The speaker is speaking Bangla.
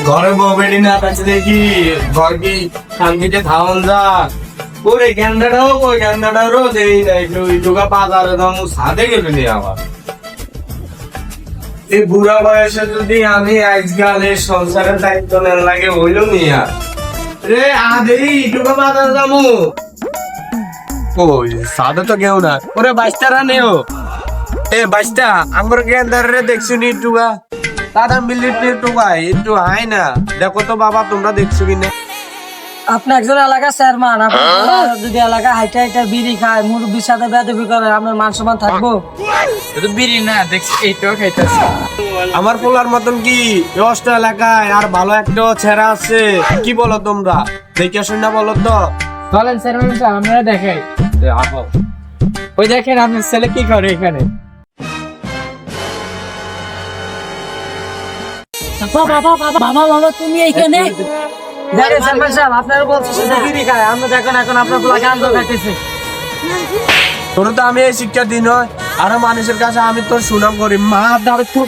ঘরে বউ বেড়ি না কাছে দেখি ঘর কি শান্তিতে খাওয়ান যা ওরে গ্যান্ডাটাও ওই গ্যান্ডাটারও দেই না একটু যোগা বাজারে দাম সাথে গেলে নি আবার এই বুড়া বয়সে যদি আমি আজকালের সংসারের দায়িত্ব নেন লাগে হইল মিয়া রে আদেই যোগা বাজারে যাবো ওই সাদা তো কেউ না ওরে বাইশটারা নেও এ বাইশটা আমার গ্যান্ডারে দেখছি নি টুকা দাদা মিলিটে টুকা একটু আয় না দেখো তো বাবা তোমরা দেখছো কিনা আপনি একজন এলাকা চেয়ারম্যান, আপনার যদি এলাকা হাইটা হাইটা বিড়ি খায় মুরব্বীর সাথে বেদবি করে আপনার মান সম্মান থাকবো? তো বিড়ি না দেখছি এইটাও খাইতেছে। আমার পোলার মতন কি অষ্ট এলাকায় আর ভালো একটা ছেড়া আছে কি বলো তোমরা দেখে শুনে বলো তো চলেন চেয়ারম্যান সাহেব আপনারা দেখাই। ওই দেখেন আপনার ছেলে কি করে এখানে। বাবা বাবা বাবা বাবা তুমি এইখানে দেখেন চেয়ারম্যান সাহেব আপনারা বলছেন শুধু বিড়ি খায়, আমরা দেখেন এখন আপনার পোলা গান খাইতেছে। তোর তো আমি এই শিক্ষা দিই নয় আরো মানুষের কাছে আমি তোর সুনাম করি মা দাঁড়ে খুব